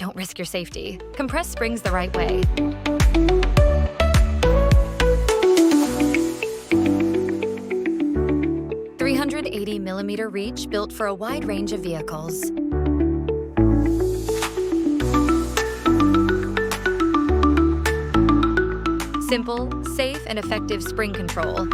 Don't risk your safety. Compress springs the right way. .380mm reach built for a wide range of vehicles. Simple, safe, and effective spring control.